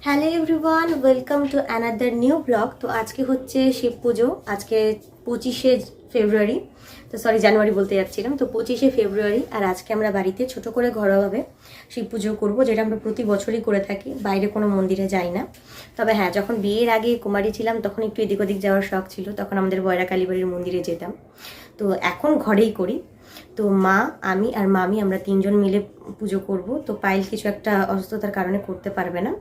Hello everyone, welcome to another new blog. তো আজকে হচ্ছে শিব পুজো। আজকে 25শে ফেব্রুয়ারি, তো সরি জানুয়ারি বলতে যাচ্ছিলাম। তো 25শে ফেব্রুয়ারি, আর আজকে আমরা বাড়িতে ছোট করে ঘরোয়াভাবে শিব পুজো করবো, যেটা আমরা প্রতি বছরই করে থাকি। বাইরে কোনো মন্দিরে যাই না। তবে হ্যাঁ, যখন বিয়ের আগে কুমারী ছিলাম তখন একটু এদিক ওদিক যাওয়ার শখ ছিল, তখন আমাদের বয়রা কালীবাড়ির মন্দিরে যেতাম। তো এখন ঘরেই করি। তো মা, আমি আর মামি আমরা তিনজন মিলে পুজো করব। তো পায়েল কিছু একটা অসুস্থতার কারণে করতে পারবে না।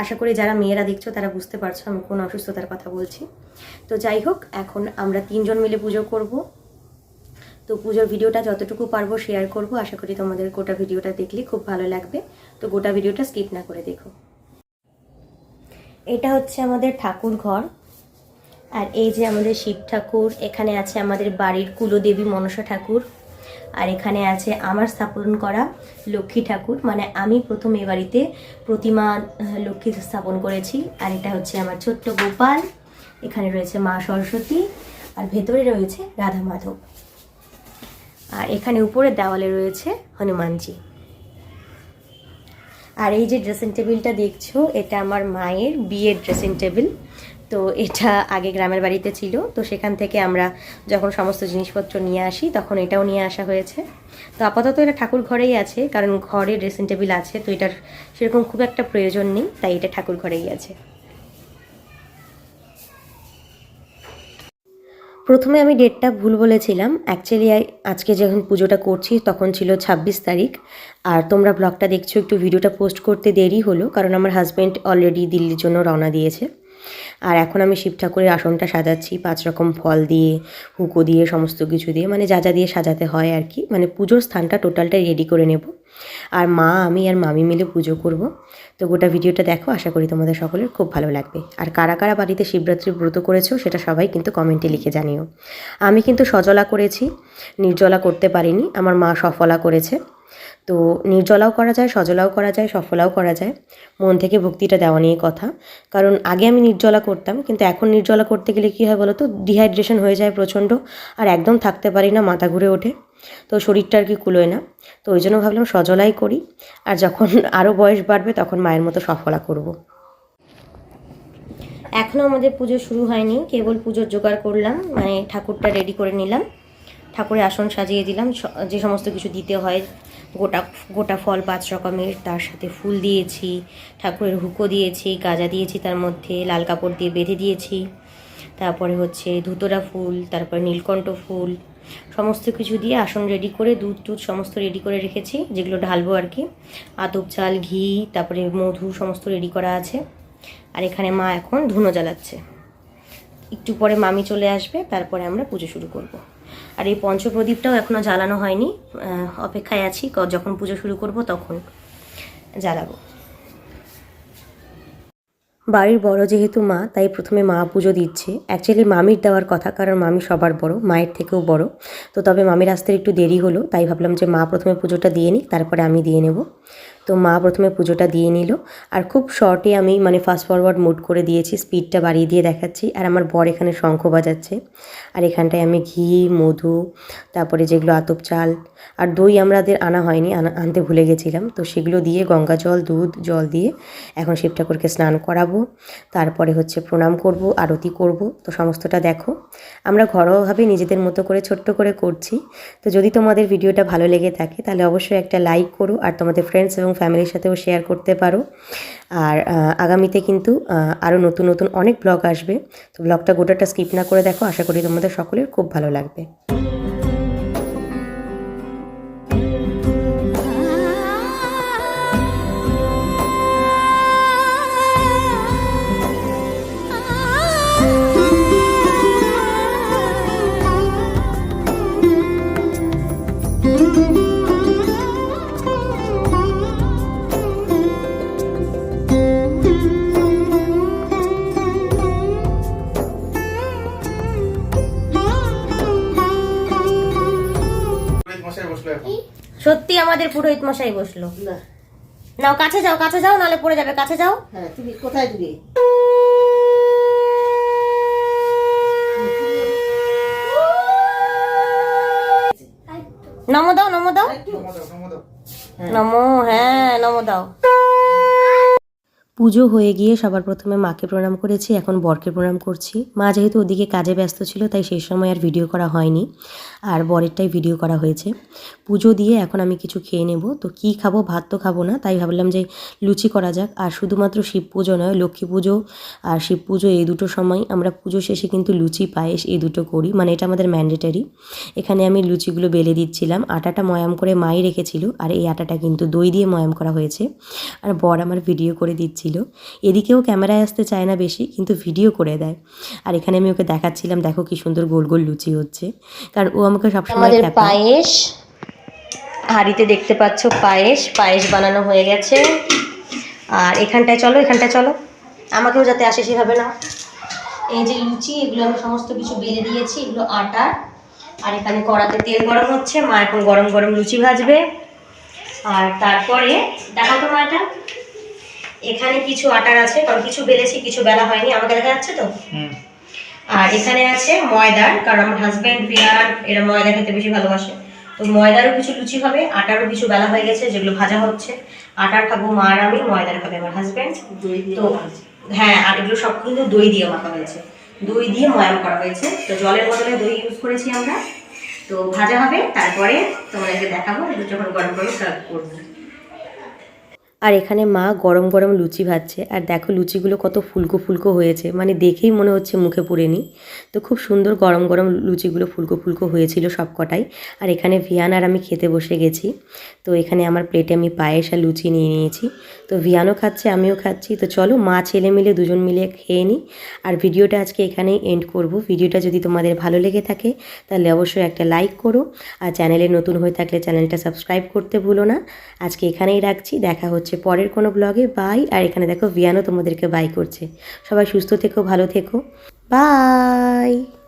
আশা করি যারা মেয়েরা দেখছো তারা বুঝতে পারছো আমি কোন অসুস্থতার কথা বলছি। তো যাই হোক, এখন আমরা তিনজন মিলে পুজো করব। তো পুজোর ভিডিওটা যতটুকু পারবো শেয়ার করব। আশা করি তোমাদের গোটা ভিডিওটা দেখলে খুব ভালো লাগবে। তো গোটা ভিডিওটা স্কিপ না করে দেখো। এটা হচ্ছে আমাদের ঠাকুর ঘর, আর এই যে আমাদের শিব ঠাকুর। এখানে আছে আমাদের বাড়ির কুলদেবী মনসা ঠাকুর, আর এখানে আছে আমার স্থাপন করা লক্ষ্মী ঠাকুর। মানে আমি প্রথম এ বাড়িতে প্রতিমা লক্ষ্মী স্থাপন করেছি। আর এটা হচ্ছে আমার ছোট্ট গোপাল। এখানে রয়েছে মা সরস্বতী, আর ভেতরে রয়েছে রাধা মাধব। আর এখানে উপরের দেওয়ালে রয়েছে হনুমানজি। আর এই যে ড্রেসিং টেবিলটা দেখছো, এটা আমার মায়ের বিয়ের ড্রেসিং টেবিল। তো এটা আগে গ্রামের বাড়িতে ছিল, তো সেখান থেকে আমরা যখন সমস্ত জিনিসপত্র নিয়ে আসি তখন এটাও নিয়ে আসা হয়েছে। তো আপাতত এটা ঠাকুর ঘরেই আছে, কারণ ঘরে ড্রেসিং টেবিল আছে, তো এটার সেরকম খুব একটা প্রয়োজন নেই, তাই এটা ঠাকুর ঘরেই আছে। প্রথমে আমি ডেটটা ভুল বলেছিলাম। অ্যাকচুয়ালি আজকে যখন পুজোটা করছি তখন ছিল 26 তারিখ। আর তোমরা ব্লগটা দেখছো, একটু ভিডিওটা পোস্ট করতে দেরি হলো, কারণ আমার হাজব্যান্ড অলরেডি দিল্লির জন্য রওনা দিয়েছে। আর এখন আমি শিব ঠাকুরের আসনটা সাজাচ্ছি 5 রকম ফল দিয়ে, হুকো দিয়ে, সমস্ত কিছু দিয়ে, মানে যা যা দিয়ে সাজাতে হয় আর কি। মানে পুজোর স্থানটা টোটালটাই রেডি করে নেব। আর মা, আমি আর মামি মিলে পুজো করব। তো গোটা ভিডিওটা দেখো, আশা করি তোমাদের সকলের খুব ভালো লাগবে। আর কারা কারা বাড়িতে শিবরাত্রির ব্রত করেছো সেটা সবাই কিন্তু কমেন্টে লিখে জানিও। আমি কিন্তু সজলা করেছি, নির্জলা করতে পারিনি। আমার মা সফলা করেছে। তো নির্জলাও করা যায়, সজলাও করা যায়, সফলাও করা যায়। মন থেকে ভক্তিটা দেওয়া নিয়ে কথা। কারণ আগে আমি নির্জলা করতাম, কিন্তু এখন নির্জলা করতে গেলে কী হয় বলো তো, ডিহাইড্রেশন হয়ে যায় প্রচণ্ড, আর একদম থাকতে পারি না, মাথা ঘুরে ওঠে, তো শরীরটা আর কি কুলোয় না। তো ওই জন্য ভাবলাম সজলাই করি, আর যখন আরও বয়স বাড়বে তখন মায়ের মতো সফলা করব। এখনও আমাদের পুজো শুরু হয়নি, কেবল পুজোর জোগাড় করলাম, মানে ঠাকুরটা রেডি করে নিলাম, ঠাকুরের আসন সাজিয়ে দিলাম। যে সমস্ত কিছু দিতে হয়, গোটা গোটা ফল 5 রকমের, তার সাথে ফুল দিয়েছি, ঠাকুরের হুকো দিয়েছি, গাজা দিয়েছি, তার মধ্যে লাল কাপড় দিয়ে বেঁধে দিয়েছি। তারপরে হচ্ছে ধুতরা ফুল, তারপরে নীলকণ্ঠ ফুল, সমস্ত কিছু দিয়ে আসন রেডি করে, দুধ টুধ সমস্ত রেডি করে রেখেছি, যেগুলো ঢালবো আর কি। আতপ চাল, ঘি, তারপরে মধু সমস্ত রেডি করা আছে। আর এখানে মা এখন ধুনো জ্বালাচ্ছে। একটু পরে মামি চলে আসবে, তারপরে আমরা পুজো শুরু করব। আর এই পঞ্চপ্রদীপটাও এখনও জ্বালানো হয়নি, অপেক্ষায় আছি, যখন পুজো শুরু করব তখন জ্বালাবো। বাড়ির বড় যেহেতু মা, তাই প্রথমে মা পুজো দিচ্ছে। অ্যাকচুয়ালি মামির দেওয়ার কথা, কারণ মামি সবার বড়, মায়ের থেকেও বড়। তো তবে মামির আসতে একটু দেরি হলো, তাই ভাবলাম যে মা প্রথমে পুজোটা দিয়ে নিক, তারপরে আমি দিয়ে নেব। তো মা প্রথমে পুজোটা দিয়ে নিল। আর খুব শর্টে আমি মানে ফাস্ট ফরওয়ার্ড মুড করে দিয়েছি, স্পিডটা বাড়িয়ে দিয়ে দেখাচ্ছি। আর আমার বর এখানে শঙ্খ বাজাচ্ছে। আর এখানটায় আমি ঘি, মধু, তারপরে যেগুলো আতপ চাল আর দই আমাদের আনা হয়নি, আনতে ভুলে গেছিলাম, তো সেগুলো দিয়ে গঙ্গা জল, দুধ, জল দিয়ে এখন শিব ঠাকুরকে স্নান করাবো। তারপরে হচ্ছে প্রণাম করব, আরতি করব। তো সমস্তটা দেখো, আমরা ঘরোয়াভাবে নিজেদের মতো করে ছোট্ট করে করছি। তো যদি তোমাদের ভিডিওটা ভালো লেগে থাকে তাহলে অবশ্যই একটা লাইক করো, আর তোমাদের ফ্রেন্ডস এবং ফ্যামিলির সাথেও শেয়ার করতে পারো। আর আগামীতে কিন্তু আরও নতুন নতুন অনেক ব্লগ আসবে। তো ব্লগটা গোটাটা স্কিপ না করে দেখো, আশা করি তোমাদের সকলের খুব ভালো লাগবে। সত্যি আমাদের পুরোহিত মশাই বসলো। নাও কাছে যাও, কাছে যাও, নালে পড়ে যাবে, কাছে যাও। হ্যাঁ, তুমি কোথায় দিবে? নমো দাও, নমো দাও, নমো, হ্যাঁ নমো দাও। পুজো হয়ে গিয়ে সবার প্রথমে মাকে প্রণাম করেছি, এখন বরকে প্রণাম করছি। মা যেহেতু ওদিকে কাজে ব্যস্ত ছিল তাই সেই সময় আর ভিডিও করা হয়নি, আর বরেরটাই ভিডিও করা হয়েছে। পুজো দিয়ে এখন আমি কিছু খেয়ে নেব। তো কি খাবো, ভাত তো খাবো না, তাই ভাবলাম যে লুচি করা যাক। আর শুধুমাত্র শিব পুজো নয়, লক্ষ্মী পুজো আর শিব পুজো এই দুটো সময় আমরা পুজো শেষে কিন্তু লুচি পায়েস এই দুটো করি, মানে এটা আমাদের ম্যান্ডেটারি। এখানে আমি লুচিগুলো বেলে দিচ্ছিলাম। আটাটা ময়াম করে মাই রেখেছিল, আর এই আটাটা কিন্তু দই দিয়ে ময়াম করা হয়েছে। আর বর আমার ভিডিও করে দিচ্ছিল। এদিকেও ক্যামেরায় আসতে চায় না বেশি, কিন্তু ভিডিও করে দেয়। আর এখানে আমি ওকে দেখাচ্ছিলাম, দেখো কি সুন্দর গোল গোল লুচি হচ্ছে, কারণ ও আমাকে সবসময় আমাদের পায়েস হাঁড়িতে দেখতে পাচ্ছ, পায়েস বানানো হয়ে গেছে। আর এখানটায় চলো, আমাকেও যাতে আসে সেভাবে না। এই যে লুচি, এগুলো আমি সমস্ত কিছু বেলে দিয়েছি, এগুলো আটা। আর এখানে কড়াতে তেল গরম হচ্ছে, মা এখন গরম গরম লুচি ভাজবে। আর তারপরে দেখাও তো মাটা, এখানে কিছু আটার আছে, কারণ কিছু বেলেছি কিছু বেলা হয়নি, আমাকে দেখা যাচ্ছে তো। আর এখানে আছে ময়দার, কারণ আমার হাজব্যান্ড বিয়ার এরা ময়দা খেতে বেশি ভালোবাসে, তো ময়দারও কিছু লুচি হবে, আটারও কিছু বেলা হয়ে গেছে যেগুলো ভাজা হচ্ছে। আটার খাবো মা আর আমি, ময়দার খাবে আমার হাজব্যান্ড। তো হ্যাঁ, আর এগুলো সব কিন্তু দই দিয়ে মাখা হয়েছে, দই দিয়ে ময়াম করা হয়েছে। তো জলের বদলে দই ইউজ করেছি আমরা। তো ভাজা হবে, তারপরে তোমাদেরকে দেখাবো এগুলো যখন গরম গরম সার্ভ করবো। আর এখানে মা গরম গরম লুচি ভাজছে, আর দেখো লুচিগুলো কত ফুলকো ফুলকো হয়েছে, মানে দেখেই মনে হচ্ছে মুখে পুড়ে নি। তো খুব সুন্দর গরম গরম লুচিগুলো ফুলকো ফুলকো হয়েছিল সব কটাই। আর এখানে ভিয়ান আর আমি খেতে বসে গেছি। তো এখানে আমার প্লেটে আমি পায়েস আর লুচি নিয়ে নিয়েছি। তো ভিয়ানও খাচ্ছে, আমিও খাচ্ছি। তো চলো মা ছেলে মিলে দুজন মিলে খেয়ে নিই। আর ভিডিওটা আজকে এখানেই এন্ড করব। ভিডিওটা যদি তোমাদের ভালো লেগে থাকে তাহলে অবশ্যই একটা লাইক করো, আর চ্যানেলে নতুন হয়ে থাকলে চ্যানেলটা সাবস্ক্রাইব করতে ভুলো না। আজকে এখানেই রাখছি, দেখা হচ্ছে পরের কোনো ব্লগে। বাই। আর এখানে দেখো ভিয়ানও তোমাদেরকে বাই করছে। সবাই সুস্থ থেকো, ভালো থেকো, বাই।